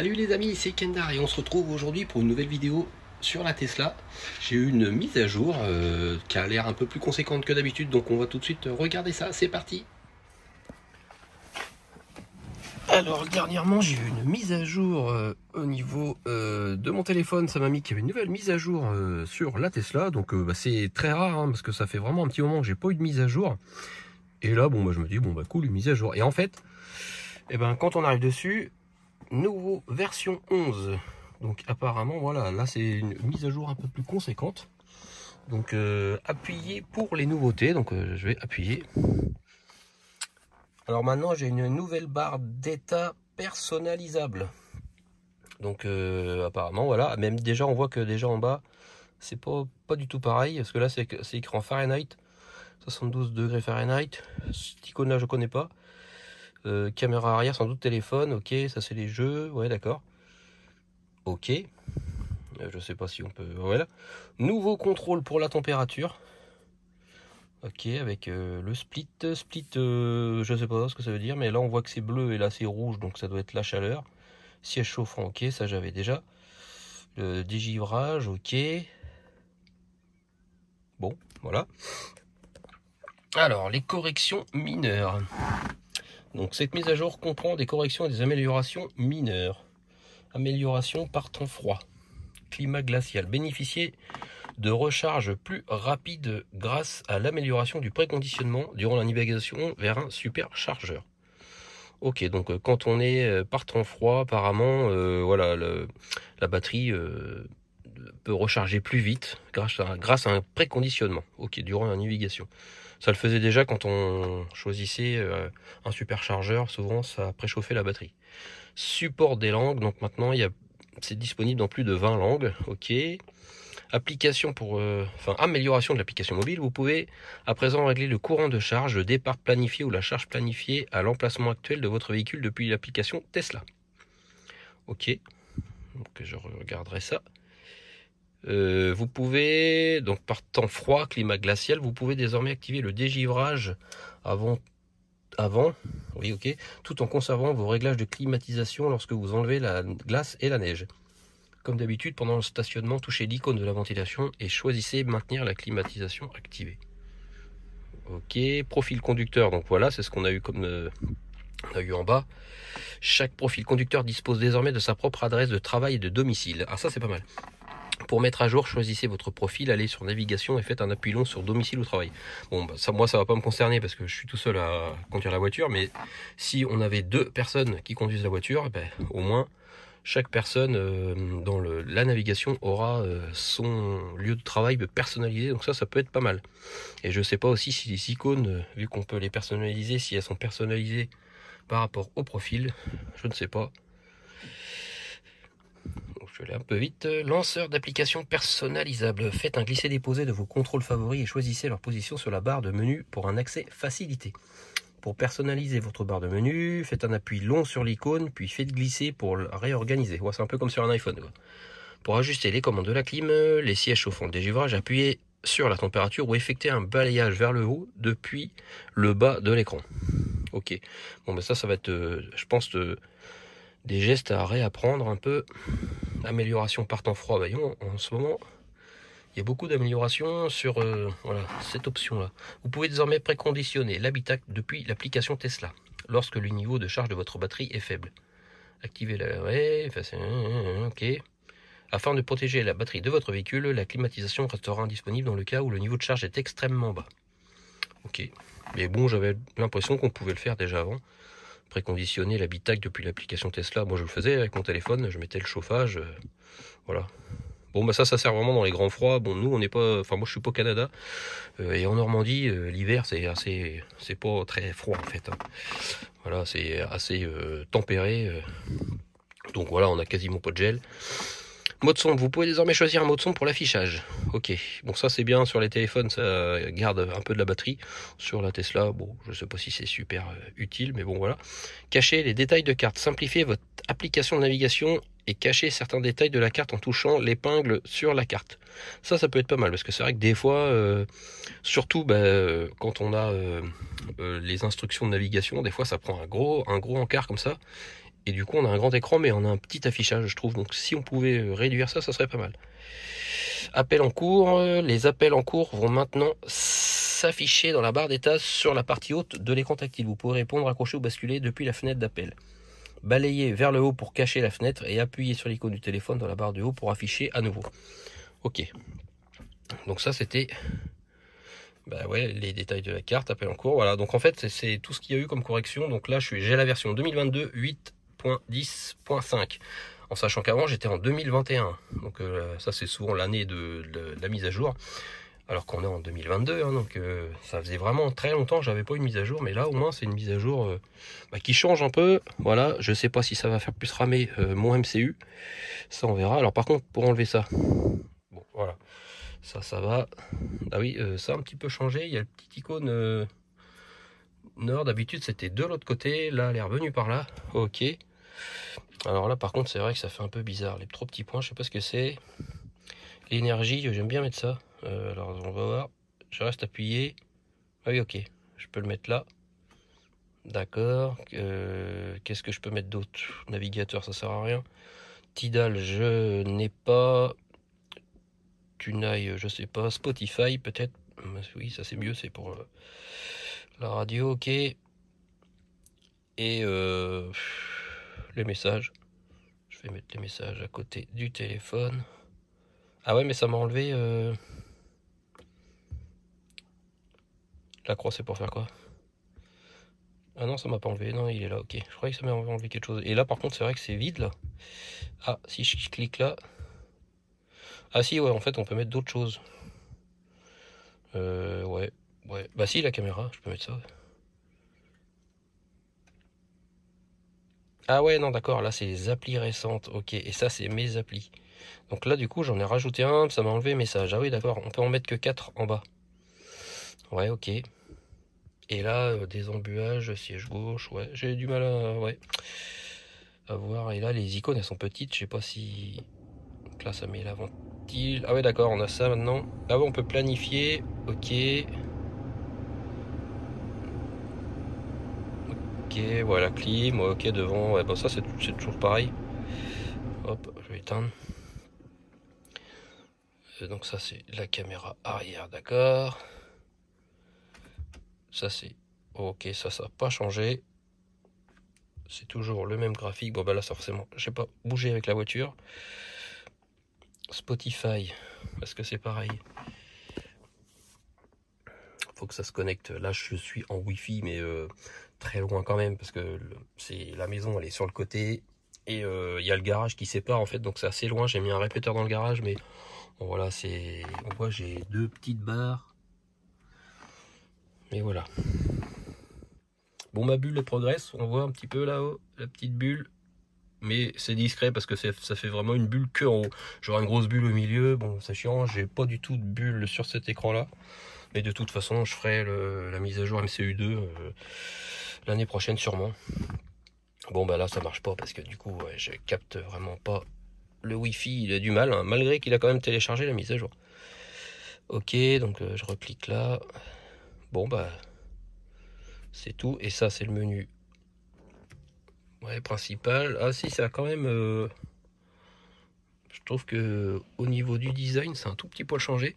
Salut les amis, c'est Kendar et on se retrouve aujourd'hui pour une nouvelle vidéo sur la Tesla. J'ai eu une mise à jour qui a l'air un peu plus conséquente que d'habitude, donc on va tout de suite regarder ça, c'est parti. Alors dernièrement j'ai eu une mise à jour au niveau de mon téléphone, ça m'a mis qu'il y avait une nouvelle mise à jour sur la Tesla, donc c'est très rare parce que ça fait vraiment un petit moment que j'ai pas eu de mise à jour. Et là je me dis cool, une mise à jour. Et en fait, quand on arrive dessus, nouveau version 11. Donc apparemment voilà, là c'est une mise à jour un peu plus conséquente. Donc appuyez pour les nouveautés. Donc je vais appuyer. Alors maintenant j'ai une nouvelle barre d'état personnalisable. Donc apparemment voilà, même déjà on voit que déjà en bas c'est pas du tout pareil, parce que là c'est écrit en Fahrenheit, 72 degrés Fahrenheit. Cette icône là je connais pas. Caméra arrière, sans doute téléphone, ok, ça c'est les jeux, ouais d'accord. Ok, je sais pas si on peut, voilà. Nouveau contrôle pour la température. Ok, avec le split, je sais pas ce que ça veut dire, mais là on voit que c'est bleu et là c'est rouge, donc ça doit être la chaleur. Siège chauffant, ok, ça j'avais déjà. Le dégivrage, ok. Bon, voilà. Alors, les corrections mineures. Donc cette mise à jour comprend des corrections et des améliorations mineures. Amélioration par temps froid. Climat glacial. Bénéficier de recharge plus rapide grâce à l'amélioration du préconditionnement durant la navigation vers un superchargeur. Ok, donc quand on est par temps froid, apparemment, voilà, la batterie peut recharger plus vite grâce à un préconditionnement. Ok, durant la navigation. Ça le faisait déjà quand on choisissait un superchargeur, souvent ça préchauffait la batterie. Support des langues, donc maintenant c'est disponible dans plus de 20 langues. Ok. Application amélioration de l'application mobile, vous pouvez à présent régler le courant de charge, le départ planifié ou la charge planifiée à l'emplacement actuel de votre véhicule depuis l'application Tesla. Ok, donc je regarderai ça. Vous pouvez, donc par temps froid, climat glacial, vous pouvez désormais activer le dégivrage avant, oui ok, tout en conservant vos réglages de climatisation lorsque vous enlevez la glace et la neige. Comme d'habitude, pendant le stationnement, touchez l'icône de la ventilation et choisissez maintenir la climatisation activée. Ok, profil conducteur, donc voilà, c'est ce qu'on a eu comme on a eu en bas. Chaque profil conducteur dispose désormais de sa propre adresse de travail et de domicile. Ah ça c'est pas mal. Pour mettre à jour, choisissez votre profil, allez sur navigation et faites un appui long sur domicile ou travail. Bon, ça, moi, ça va pas me concerner parce que je suis tout seul à conduire la voiture, mais si on avait deux personnes qui conduisent la voiture, au moins chaque personne dans la navigation aura son lieu de travail personnalisé, donc ça peut être pas mal. Et je sais pas aussi si les icônes, vu qu'on peut les personnaliser, si elles sont personnalisées par rapport au profil, je ne sais pas. Je vais aller un peu vite. Lanceur d'applications personnalisables. Faites un glisser-déposer de vos contrôles favoris et choisissez leur position sur la barre de menu pour un accès facilité. Pour personnaliser votre barre de menu, faites un appui long sur l'icône, puis faites glisser pour le réorganiser. Ouais, c'est un peu comme sur un iPhone. Ouais. Pour ajuster les commandes de la clim, les sièges chauffants, le dégivrage, appuyez sur la température ou effectuez un balayage vers le haut depuis le bas de l'écran. Ok. Bon, ça va être, je pense, des gestes à réapprendre un peu. Amélioration par temps froid, voyons, en ce moment, il y a beaucoup d'améliorations sur voilà, cette option-là. Vous pouvez désormais préconditionner l'habitacle depuis l'application Tesla, lorsque le niveau de charge de votre batterie est faible. Activez la... Ouais, ok. Afin de protéger la batterie de votre véhicule, la climatisation restera indisponible dans le cas où le niveau de charge est extrêmement bas. Ok. Mais bon, j'avais l'impression qu'on pouvait le faire déjà avant. Préconditionner l'habitacle depuis l'application Tesla. Moi je le faisais avec mon téléphone, je mettais le chauffage, voilà. Bon ça sert vraiment dans les grands froids. Bon nous on n'est pas, enfin moi je suis pas au Canada et en Normandie l'hiver c'est pas très froid en fait. Hein. Voilà c'est assez tempéré. Donc voilà on a quasiment pas de gel. Mode son, vous pouvez désormais choisir un mode son pour l'affichage. Ok, bon ça c'est bien sur les téléphones, ça garde un peu de la batterie. Sur la Tesla, bon je sais pas si c'est super utile, mais bon voilà. Cachez les détails de carte, simplifiez votre application de navigation et cachez certains détails de la carte en touchant l'épingle sur la carte. Ça peut être pas mal, parce que c'est vrai que des fois, surtout quand on a les instructions de navigation, des fois ça prend un gros encart comme ça. Et du coup, on a un grand écran, mais on a un petit affichage, je trouve. Donc, si on pouvait réduire ça, ça serait pas mal. Appels en cours. Les appels en cours vont maintenant s'afficher dans la barre d'état sur la partie haute de l'écran tactile. Vous pourrez répondre, accrocher ou basculer depuis la fenêtre d'appel. Balayez vers le haut pour cacher la fenêtre et appuyez sur l'icône du téléphone dans la barre du haut pour afficher à nouveau. Ok. Donc ça, c'était les détails de la carte, appel en cours. Voilà, donc en fait, c'est tout ce qu'il y a eu comme correction. Donc là, j'ai la version 2022 8.10.5. En sachant qu'avant, j'étais en 2021. Donc ça, c'est souvent l'année de la mise à jour. Alors qu'on est en 2022, donc ça faisait vraiment très longtemps que j'avais pas une mise à jour. Mais là, au moins, c'est une mise à jour qui change un peu. Voilà, je sais pas si ça va faire plus ramer mon MCU. Ça, on verra. Alors par contre, pour enlever ça, bon, voilà. Ça va. Ah oui, ça a un petit peu changé. Il y a le petit icône nord. D'habitude, c'était de l'autre côté. Là, elle est revenue par là. Ok. Alors là, par contre, c'est vrai que ça fait un peu bizarre. Les trop petits points, je sais pas ce que c'est. L'énergie, j'aime bien mettre ça. Alors, on va voir. Je reste appuyé. Ah oui, ok. Je peux le mettre là. D'accord. Qu'est-ce que je peux mettre d'autre? Navigateur, ça sert à rien. Tidal, je n'ai pas. Tunai, je sais pas. Spotify, peut-être. Oui, ça c'est mieux, c'est pour la radio, ok. Et les messages. Je vais mettre les messages à côté du téléphone. Ah ouais, mais ça m'a enlevé. La croix, c'est pour faire quoi? Ah non, ça m'a pas enlevé. Non, il est là, ok. Je croyais que ça m'avait enlevé quelque chose. Et là, par contre, c'est vrai que c'est vide là. Ah, si je clique là. Ah si, ouais, en fait, on peut mettre d'autres choses. Ouais. Ouais. Bah si, la caméra, je peux mettre ça. Ouais. Ah ouais, non, d'accord, là c'est les applis récentes, ok, et ça c'est mes applis. Donc là du coup j'en ai rajouté un, ça m'a enlevé message. Ah oui d'accord, on peut en mettre que 4 en bas. Ouais, ok. Et là, des embuages, siège gauche, ouais, j'ai du mal à voir. Et là les icônes elles sont petites, je sais pas si... Donc là ça met la ventile. Ah ouais d'accord, on a ça maintenant. Ah ouais, on peut planifier, ok. Ok, voilà, clim, ok, devant, ouais, bon ça c'est toujours pareil. Hop, je vais éteindre. Donc ça c'est la caméra arrière, d'accord. Ça c'est ok, ça n'a pas changé. C'est toujours le même graphique. Bon bah là forcément, j'ai pas bougé avec la voiture. Spotify, est-ce que c'est pareil? Faut que ça se connecte. Là je suis en Wi-Fi mais très loin quand même parce que c'est la maison, elle est sur le côté et il y a le garage qui sépare en fait, donc c'est assez loin. J'ai mis un répéteur dans le garage mais bon, voilà, c'est, on voit j'ai deux petites barres. Mais voilà. Bon, ma bulle elle progresse, on voit un petit peu là-haut la petite bulle. Mais c'est discret parce que ça fait vraiment une bulle que en haut. J'aurai une grosse bulle au milieu, bon c'est chiant, j'ai pas du tout de bulle sur cet écran là. Mais de toute façon je ferai la mise à jour MCU2 l'année prochaine sûrement. Bon bah là ça marche pas parce que du coup ouais, je capte vraiment pas le Wi-Fi, il a du mal, hein, malgré qu'il a quand même téléchargé la mise à jour. Ok, donc je reclique là. Bon bah c'est tout, et ça c'est le menu ouais, principal. Ah si, ça a quand même... je trouve que au niveau du design, c'est un tout petit poil changé.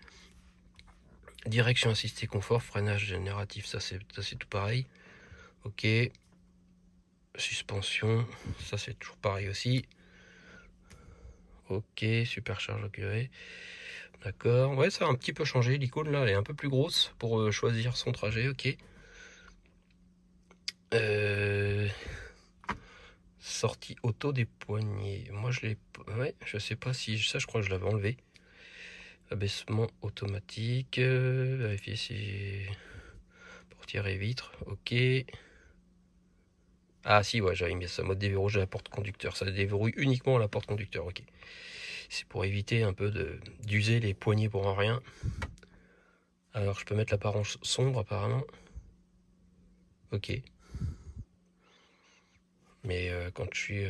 Direction assistée confort, freinage génératif, ça c'est tout pareil. Ok. Suspension, ça c'est toujours pareil aussi. Ok, supercharge augurée. D'accord. Ouais, ça a un petit peu changé. L'icône là, elle est un peu plus grosse pour choisir son trajet. Ok. Sortie auto des poignées. Moi je l'ai... Ouais, je sais pas si... Ça je crois que je l'avais enlevé. Abaissement automatique. Vérifier si... Portière et vitres. Ok. Ah si, ouais, j'avais mis ça. Mode déverrouillage à la porte conducteur. Ça déverrouille uniquement la porte conducteur. Ok. C'est pour éviter un peu d'user les poignées pour un rien. Alors je peux mettre l'apparence sombre apparemment. Ok. Mais quand je suis...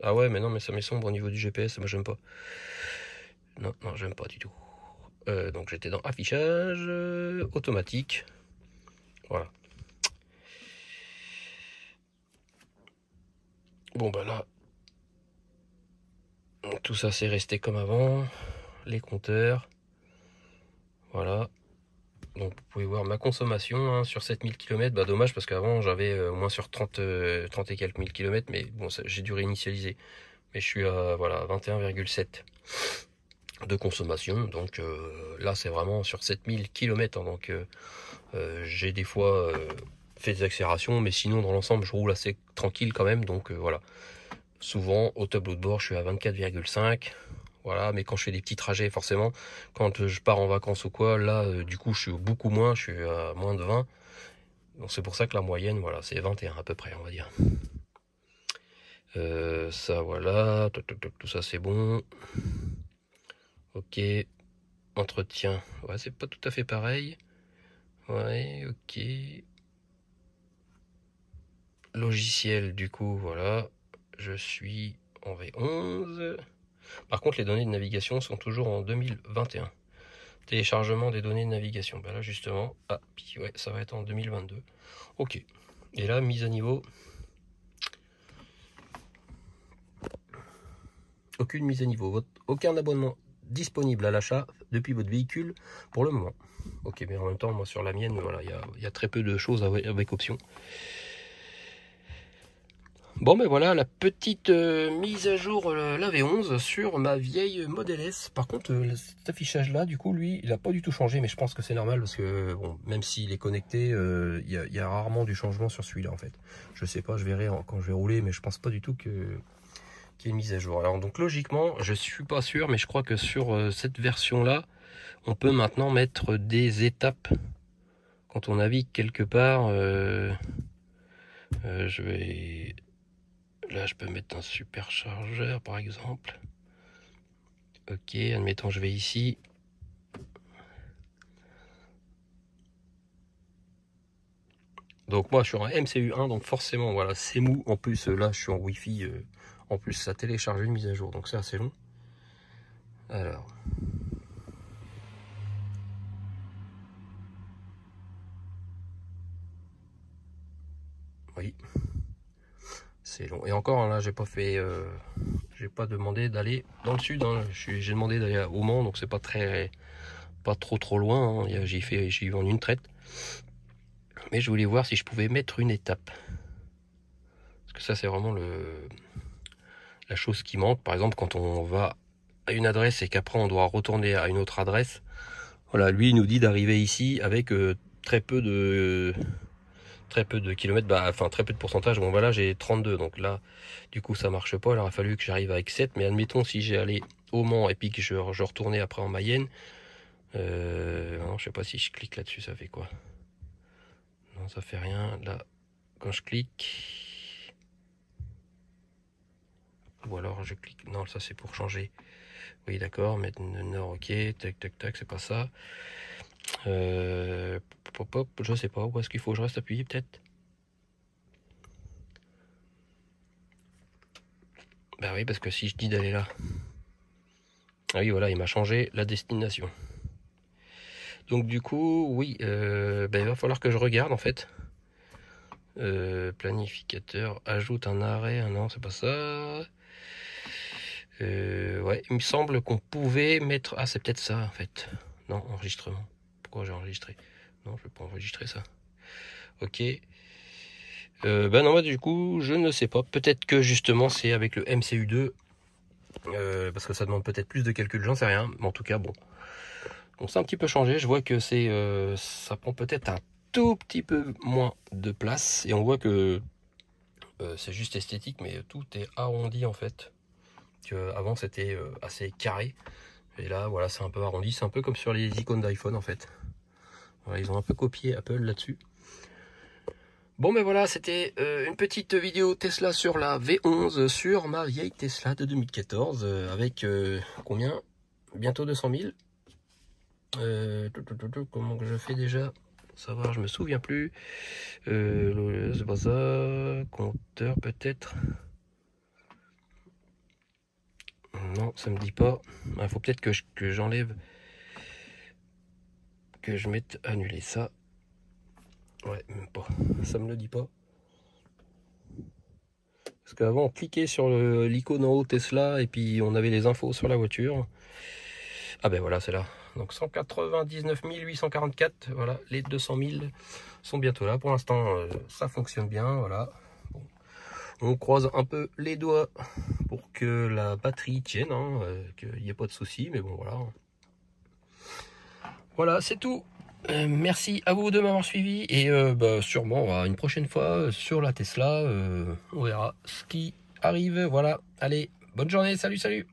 Ah ouais, mais non, mais ça met sombre au niveau du GPS. Moi j'aime pas. Non, non, j'aime pas du tout. Donc j'étais dans affichage automatique. Voilà. Bon bah là, tout ça c'est resté comme avant. Les compteurs. Voilà. Donc vous pouvez voir ma consommation hein, sur 7000 km. Bah dommage parce qu'avant j'avais moins sur 30 et quelques mille kilomètres. Mais bon, j'ai dû réinitialiser. Mais je suis à voilà, 21,7 de consommation. Donc là c'est vraiment sur 7000 km. Hein, donc j'ai des fois fait des accélérations. Mais sinon dans l'ensemble je roule assez tranquille quand même. Donc voilà. Souvent au tableau de bord je suis à 24,5. Voilà, mais quand je fais des petits trajets, forcément, quand je pars en vacances ou quoi, là, du coup, je suis beaucoup moins, je suis à moins de 20. Donc c'est pour ça que la moyenne, voilà, c'est 21 à peu près, on va dire. Ça, voilà, tout ça c'est bon. Ok, entretien, ouais, c'est pas tout à fait pareil. Ouais, ok. Logiciel, du coup, voilà, je suis en V11. Par contre, les données de navigation sont toujours en 2021. Téléchargement des données de navigation. Ben là justement, ah, puis ouais, ça va être en 2022. Ok. Et là, mise à niveau. Aucune mise à niveau. Aucun abonnement disponible à l'achat depuis votre véhicule pour le moment. Ok, mais en même temps, moi sur la mienne, voilà, il y a très peu de choses avec option. Bon ben voilà la petite mise à jour la V11 sur ma vieille Model S. Par contre cet affichage là du coup lui il a pas du tout changé, mais je pense que c'est normal parce que bon, même s'il est connecté il y a rarement du changement sur celui-là en fait. Je sais pas, je verrai quand je vais rouler, mais je pense pas du tout qu'il y ait une mise à jour. Alors donc logiquement je suis pas sûr, mais je crois que sur cette version là on peut maintenant mettre des étapes quand on navigue quelque part. Je vais... Là, je peux mettre un superchargeur, par exemple. Ok, admettons, je vais ici. Donc moi, je suis en MCU1, donc forcément, voilà, c'est mou. En plus, là, je suis en Wi-Fi. En plus, ça télécharge une mise à jour, donc c'est assez long. Alors. Oui. C'est long. Et encore, là, j'ai pas fait... j'ai pas demandé d'aller dans le sud. Hein. J'ai demandé d'aller au Mans, donc c'est pas très... Pas trop loin. Hein. J'y vais en une traite. Mais je voulais voir si je pouvais mettre une étape. Parce que ça, c'est vraiment la chose qui manque. Par exemple, quand on va à une adresse et qu'après on doit retourner à une autre adresse, voilà, lui il nous dit d'arriver ici avec très peu de kilomètres, bah, enfin très peu de pourcentage. Bon voilà, j'ai 32, donc là du coup ça marche pas. Il aurait fallu que j'arrive avec 7, mais admettons si j'ai allé au Mans et puis que je retournais après en Mayenne, non, je sais pas si je clique là-dessus ça fait quoi. Non, ça fait rien. Là quand je clique, ou alors je clique, non, ça c'est pour changer. Oui, d'accord, mettre nord, ok, tac, tac, tac, c'est pas ça. Je sais pas, où est-ce qu'il faut que je reste appuyé, peut-être. Bah oui, parce que si je dis d'aller là. Ah oui, voilà, il m'a changé la destination. Donc du coup, oui, bah, il va falloir que je regarde, en fait. Planificateur, ajoute un arrêt, ah non, c'est pas ça. Ouais, il me semble qu'on pouvait mettre... Ah, c'est peut-être ça, en fait. Non, enregistrement. Pourquoi j'ai enregistré? Non, je vais pas enregistrer ça. Ok. Ben non, du coup, je ne sais pas. Peut-être que justement, c'est avec le MCU2. Parce que ça demande peut-être plus de calcul, j'en sais rien. Mais en tout cas, bon. Donc c'est un petit peu changé. Je vois que ça prend peut-être un tout petit peu moins de place. Et on voit que c'est juste esthétique, mais tout est arrondi en fait. Avant c'était assez carré. Et là, voilà, c'est un peu arrondi. C'est un peu comme sur les icônes d'iPhone en fait. Voilà, ils ont un peu copié Apple là-dessus. Bon ben voilà, c'était une petite vidéo Tesla sur la V11 sur ma vieille Tesla de 2014 avec combien? Bientôt 200 000. Comment que je fais déjà? Savoir, je me souviens plus. C'est pas ça. Compteur peut-être. Non, ça me dit pas. Il faut peut-être que j'enlève, que je mette annuler ça. Ouais, même pas. Ça me le dit pas. Parce qu'avant, on cliquait sur l'icône en haut Tesla et puis on avait les infos sur la voiture. Ah ben voilà, c'est là. Donc 199 844, voilà, les 200 000 sont bientôt là. Pour l'instant, ça fonctionne bien, voilà. Bon. On croise un peu les doigts pour que la batterie tienne, hein, qu'il n'y ait pas de soucis, mais bon, voilà. Voilà, c'est tout. Merci à vous de m'avoir suivi et bah, sûrement une prochaine fois sur la Tesla, on verra ce qui arrive. Voilà, allez, bonne journée, salut, salut.